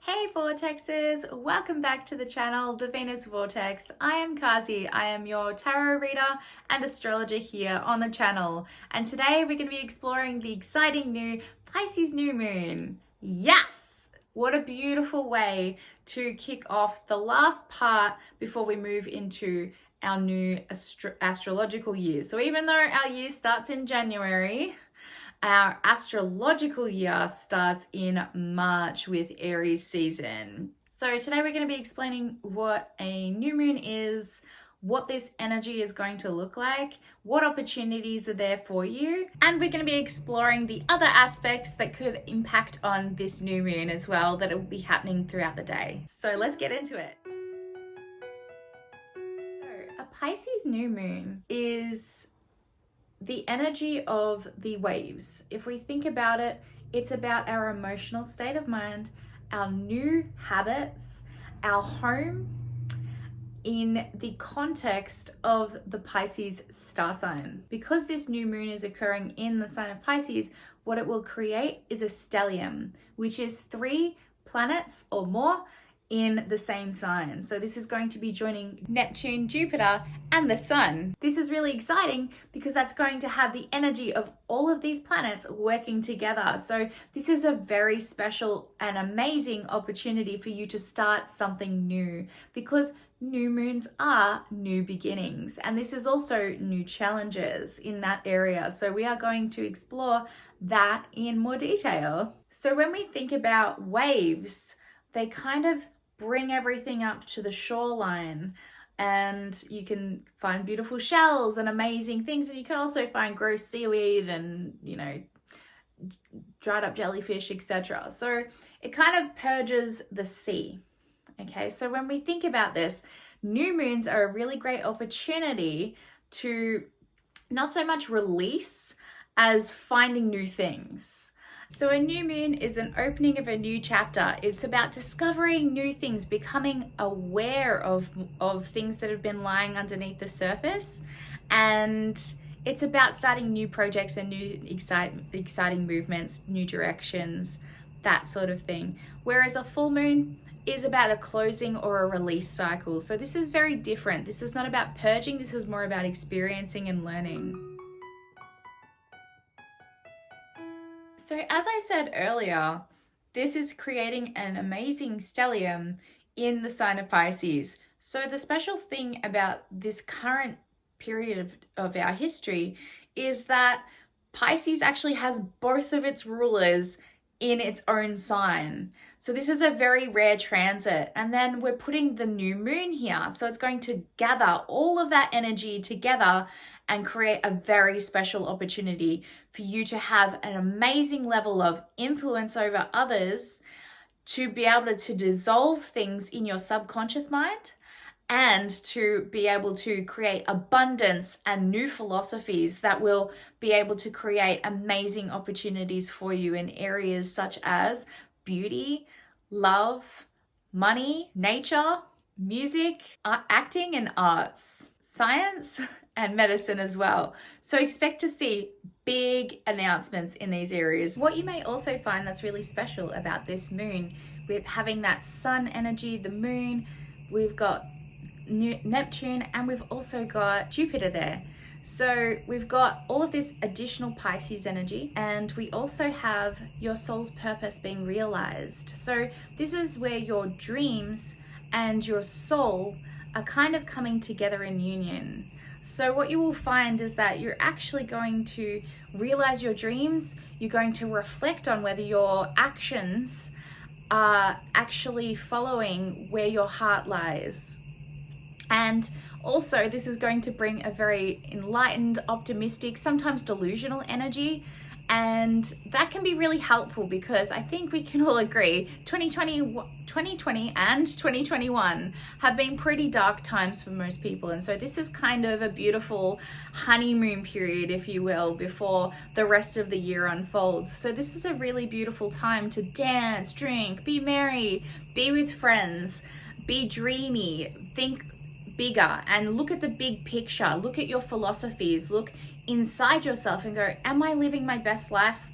Hey Vortexes, welcome back to the channel, The Venus Vortex. I am Kazi, I am your tarot reader and astrologer here on the channel. And today we're going to be exploring the exciting new Pisces new moon. Yes! What a beautiful way to kick off the last part before we move into our new astrological year. So even though our year starts in January, our astrological year starts in March with Aries season. So today we're going to be explaining what a new moon is, what this energy is going to look like, what opportunities are there for you, and we're going to be exploring the other aspects that could impact on this new moon as well that will be happening throughout the day. So let's get into it. So a Pisces new moon is the energy of the waves. If we think about it, it's about our emotional state of mind, our new habits, our home in the context of the Pisces star sign. Because this new moon is occurring in the sign of Pisces, what it will create is a stellium, which is 3 planets or more in the same sign. So this is going to be joining Neptune, Jupiter, and the Sun. This is really exciting because that's going to have the energy of all of these planets working together. So this is a very special and amazing opportunity for you to start something new, because new moons are new beginnings, and this is also new challenges in that area. So we are going to explore that in more detail. So when we think about waves, they kind of bring everything up to the shoreline, and you can find beautiful shells and amazing things, and you can also find gross seaweed and, dried up jellyfish, etc. So it kind of purges the sea. Okay, so when we think about this, new moons are a really great opportunity to not so much release as finding new things. So a new moon is an opening of a new chapter. It's about discovering new things, becoming aware of things that have been lying underneath the surface. And it's about starting new projects and new exciting movements, new directions, that sort of thing. Whereas a full moon is about a closing or a release cycle. So this is very different. This is not about purging. This is more about experiencing and learning. So as I said earlier, this is creating an amazing stellium in the sign of Pisces. So the special thing about this current period of our history is that Pisces actually has both of its rulers in its own sign. So this is a very rare transit. And then we're putting the new moon here. So it's going to gather all of that energy together and create a very special opportunity for you to have an amazing level of influence over others, to be able to dissolve things in your subconscious mind, and to be able to create abundance and new philosophies that will be able to create amazing opportunities for you in areas such as beauty, love, money, nature, music, acting and arts, science, and medicine as well. So expect to see big announcements in these areas. What you may also find that's really special about this moon, with having that sun energy, the moon, we've got Neptune, and we've also got Jupiter there. So we've got all of this additional Pisces energy, and we also have your soul's purpose being realized. So this is where your dreams and your soul are kind of coming together in union. So what you will find is that you're actually going to realize your dreams. You're going to reflect on whether your actions are actually following where your heart lies. And also, this is going to bring a very enlightened, optimistic, sometimes delusional energy. And that can be really helpful, because I think we can all agree 2020 and 2021 have been pretty dark times for most people. And so this is kind of a beautiful honeymoon period, if you will, before the rest of the year unfolds. So this is a really beautiful time to dance, drink, be merry, be with friends, be dreamy, think bigger, and look at the big picture. Look at your philosophies, look inside yourself and go, am I living my best life?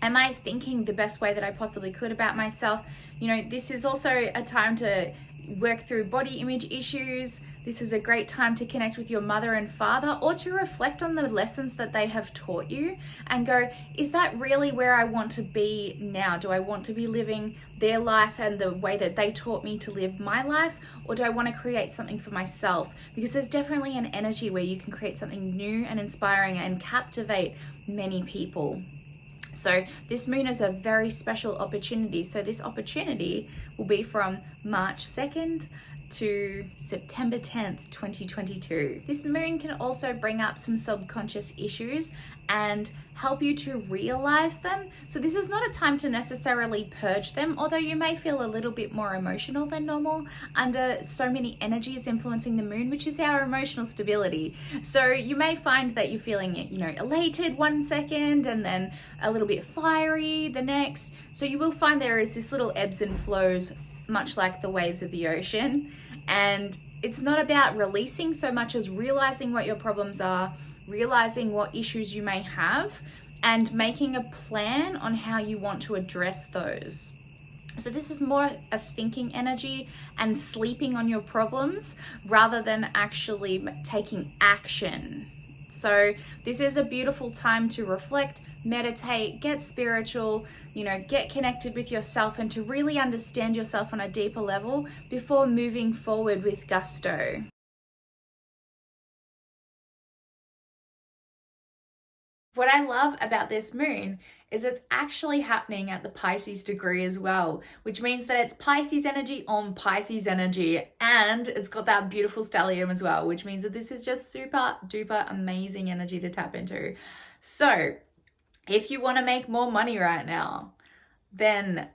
Am I thinking the best way that I possibly could about myself? You know, this is also a time to work through body image issues. This is a great time to connect with your mother and father, or to reflect on the lessons that they have taught you and go, is that really where I want to be now? Do I want to be living their life and the way that they taught me to live my life? Or do I want to create something for myself? Because there's definitely an energy where you can create something new and inspiring and captivate many people. So this moon is a very special opportunity. So this opportunity will be from March 2nd to September 10th, 2022. This moon can also bring up some subconscious issues and help you to realize them. So this is not a time to necessarily purge them, although you may feel a little bit more emotional than normal under so many energies influencing the moon, which is our emotional stability. So you may find that you're feeling, you know, elated one second and then a little bit fiery the next. So you will find there is this little ebbs and flows, much like the waves of the ocean. And it's not about releasing so much as realizing what your problems are, realizing what issues you may have, and making a plan on how you want to address those. So this is more a thinking energy and sleeping on your problems rather than actually taking action. So this is a beautiful time to reflect, meditate, get spiritual, you know, get connected with yourself and to really understand yourself on a deeper level before moving forward with gusto. What I love about this moon is it's actually happening at the Pisces degree as well, which means that it's Pisces energy on Pisces energy, and it's got that beautiful stellium as well, which means that this is just super duper amazing energy to tap into. So if you want to make more money right now, then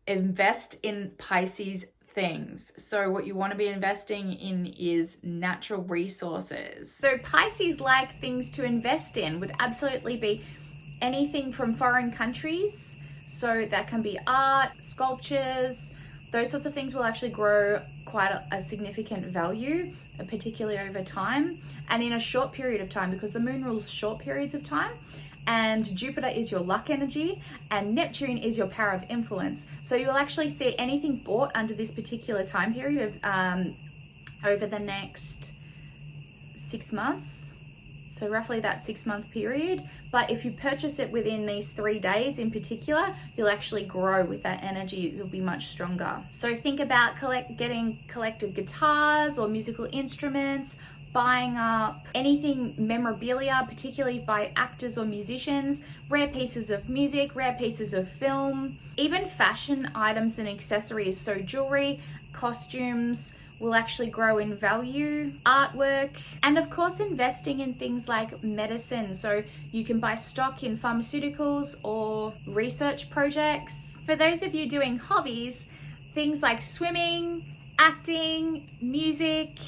invest in Pisces things. So what you want to be investing in is natural resources. So Pisces like things to invest in would absolutely be anything from foreign countries. So that can be art, sculptures, those sorts of things will actually grow quite a significant value, particularly over time and in a short period of time, because the moon rules short periods of time. And Jupiter is your luck energy and Neptune is your power of influence. So you'll actually see anything bought under this particular time period of over the next 6 months. So roughly that 6-month period. But if you purchase it within these 3 days in particular, you'll actually grow with that energy. It'll be much stronger. So think about getting collected guitars or musical instruments, buying up anything memorabilia, particularly by actors or musicians, rare pieces of music, rare pieces of film, even fashion items and accessories. So jewelry, costumes will actually grow in value, artwork, and of course investing in things like medicine. So you can buy stock in pharmaceuticals or research projects. For those of you doing hobbies, things like swimming, acting, music,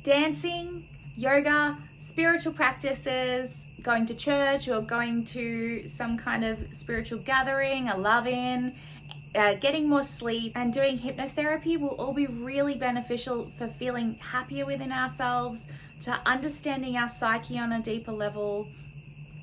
dancing, yoga, spiritual practices, going to church or going to some kind of spiritual gathering, a love-in, getting more sleep and doing hypnotherapy will all be really beneficial for feeling happier within ourselves, to understanding our psyche on a deeper level,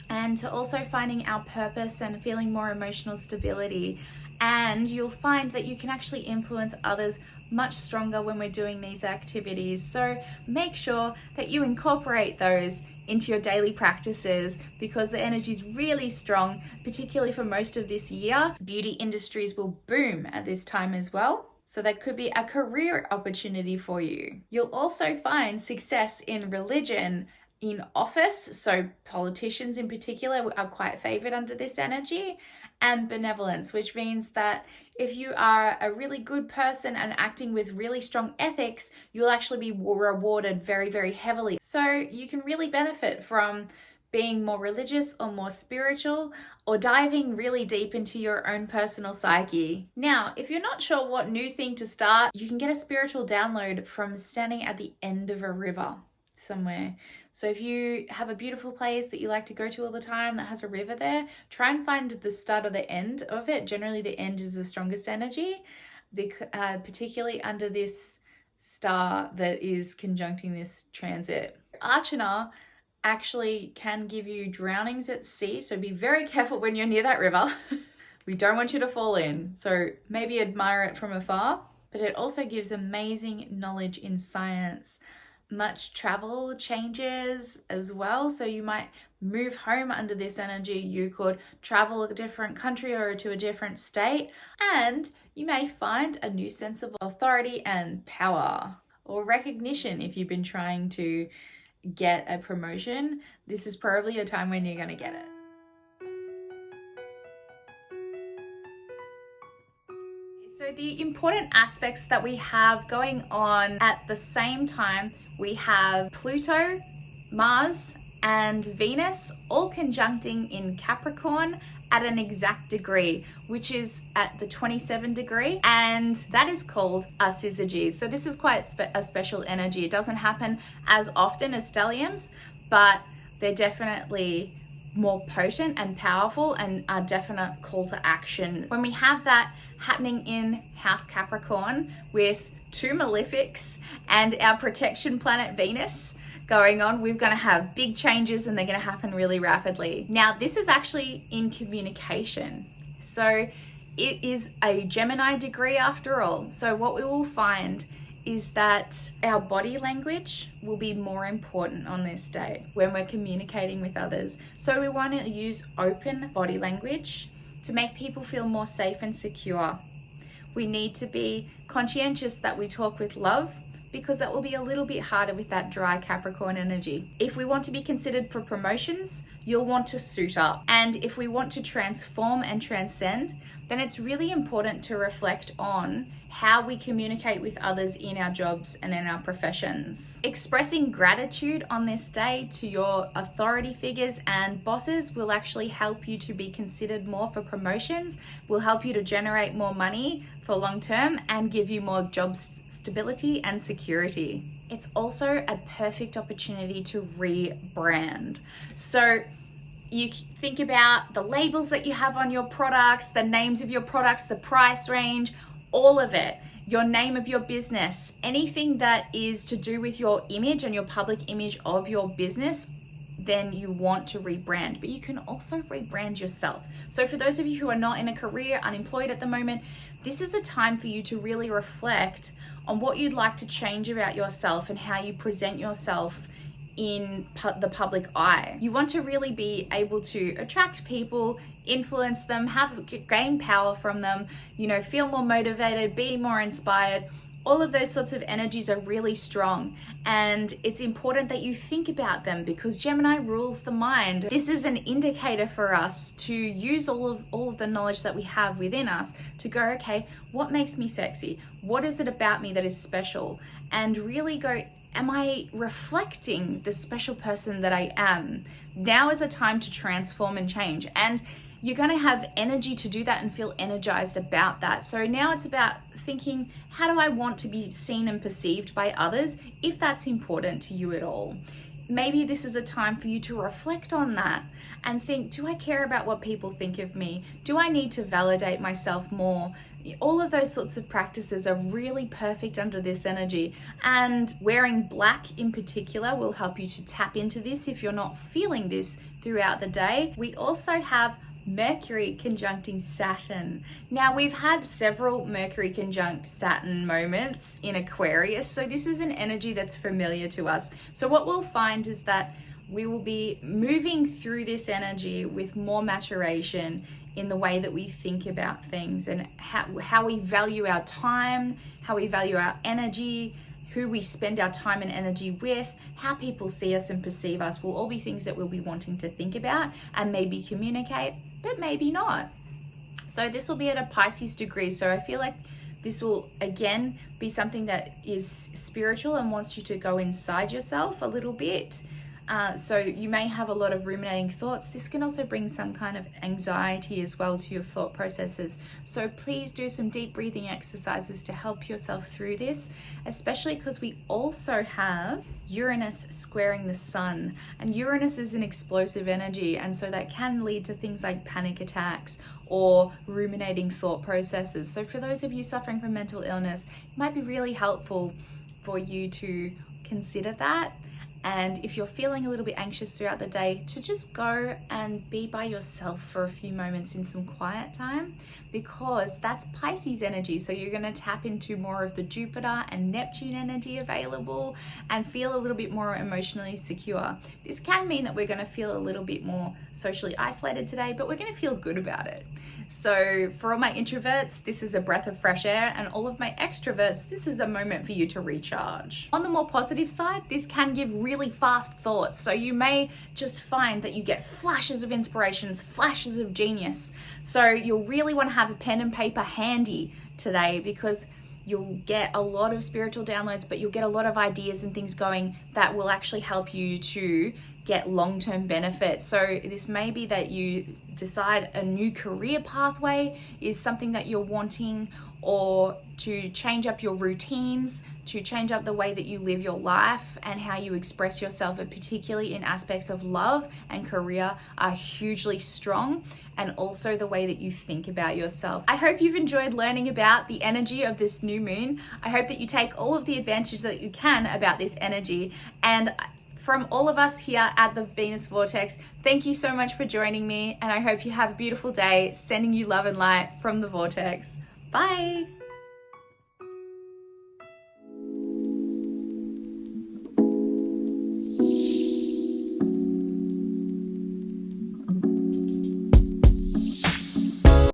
and to also finding our purpose and feeling more emotional stability. And you'll find that you can actually influence others much stronger when we're doing these activities. So make sure that you incorporate those into your daily practices, because the energy is really strong, particularly for most of this year. Beauty industries will boom at this time as well. So that could be a career opportunity for you. You'll also find success in religion, in office. So politicians in particular are quite favored under this energy, and benevolence, which means that if you are a really good person and acting with really strong ethics, you'll actually be rewarded very, very heavily. So you can really benefit from being more religious or more spiritual, or diving really deep into your own personal psyche. Now, if you're not sure what new thing to start, you can get a spiritual download from standing at the end of a river somewhere. So if you have a beautiful place that you like to go to all the time that has a river there, try and find the start or the end of it. Generally the end is the strongest energy, particularly under this star that is conjuncting this transit. Archana actually can give you drownings at sea, so be very careful when you're near that river. We don't want you to fall in. So maybe admire it from afar, but it also gives amazing knowledge in science. Much travel changes as well. So you might move home under this energy. You could travel a different country or to a different state, and you may find a new sense of authority and power or recognition. If you've been trying to get a promotion, this is probably a time when you're going to get it. So the important aspects that we have going on at the same time, we have Pluto, Mars, and Venus all conjuncting in Capricorn at an exact degree, which is at the 27 degree, and that is called a syzygy. So this is quite a special energy. It doesn't happen as often as stelliums, but they're definitely more potent and powerful and a definite call to action. When we have that happening in House Capricorn with two malefics and our protection planet Venus going on, we're going to have big changes and they're going to happen really rapidly. Now, this is actually in communication. So it is a Gemini degree after all. So what we will find is that our body language will be more important on this day when we're communicating with others. So we want to use open body language to make people feel more safe and secure. We need to be conscientious that we talk with love, because that will be a little bit harder with that dry Capricorn energy. If we want to be considered for promotions, you'll want to suit up. And if we want to transform and transcend, then it's really important to reflect on how we communicate with others in our jobs and in our professions. Expressing gratitude on this day to your authority figures and bosses will actually help you to be considered more for promotions, will help you to generate more money for long term and give you more job stability and security. It's also a perfect opportunity to rebrand. So you think about the labels that you have on your products, the names of your products, the price range, all of it, your name of your business, anything that is to do with your image and your public image of your business, then you want to rebrand. But you can also rebrand yourself. So for those of you who are not in a career, unemployed at the moment, this is a time for you to really reflect on what you'd like to change about yourself and how you present yourself in the public eye. You want to really be able to attract people, influence them, gain power from them, feel more motivated, be more inspired. All of those sorts of energies are really strong, and it's important that you think about them because Gemini rules the mind. This is an indicator for us to use all of the knowledge that we have within us to go, okay, what makes me sexy? What is it about me that is special? And really go, am I reflecting the special person that I am? Now is a time to transform and change. And you're going to have energy to do that and feel energized about that. So now it's about thinking, how do I want to be seen and perceived by others, if that's important to you at all? Maybe this is a time for you to reflect on that and think, do I care about what people think of me? Do I need to validate myself more? All of those sorts of practices are really perfect under this energy, and wearing black in particular will help you to tap into this if you're not feeling this throughout the day. We also have Mercury conjuncting Saturn. Now, we've had several Mercury conjunct Saturn moments in Aquarius, so this is an energy that's familiar to us. So what we'll find is that we will be moving through this energy with more maturation in the way that we think about things and how we value our time, how we value our energy, who we spend our time and energy with, how people see us and perceive us will all be things that we'll be wanting to think about and maybe communicate, but maybe not. So this will be at a Pisces degree. So I feel like this will again be something that is spiritual and wants you to go inside yourself a little bit. So you may have a lot of ruminating thoughts. This can also bring some kind of anxiety as well to your thought processes. So please do some deep breathing exercises to help yourself through this, especially because we also have Uranus squaring the sun, and Uranus is an explosive energy, and so that can lead to things like panic attacks or ruminating thought processes. So for those of you suffering from mental illness, it might be really helpful for you to consider that And if you're feeling a little bit anxious throughout the day, to just go and be by yourself for a few moments in some quiet time, because that's Pisces energy. So you're going to tap into more of the Jupiter and Neptune energy available and feel a little bit more emotionally secure. This can mean that we're going to feel a little bit more socially isolated today, but we're going to feel good about it. So for all my introverts, this is a breath of fresh air, and all of my extroverts, this is a moment for you to recharge. On the more positive side, this can give really fast thoughts. So you may just find that you get flashes of inspirations, flashes of genius. So you'll really want to have a pen and paper handy today, because you'll get a lot of spiritual downloads, but you'll get a lot of ideas and things going that will actually help you to get long-term benefits. So this may be that you decide a new career pathway is something that you're wanting, or to change up your routines, to change up the way that you live your life and how you express yourself, and particularly in aspects of love and career are hugely strong, and also the way that you think about yourself. I hope you've enjoyed learning about the energy of this new moon. I hope that you take all of the advantage that you can about this energy. And from all of us here at the Venus Vortex, thank you so much for joining me, and I hope you have a beautiful day. Sending you love and light from the Vortex. Bye.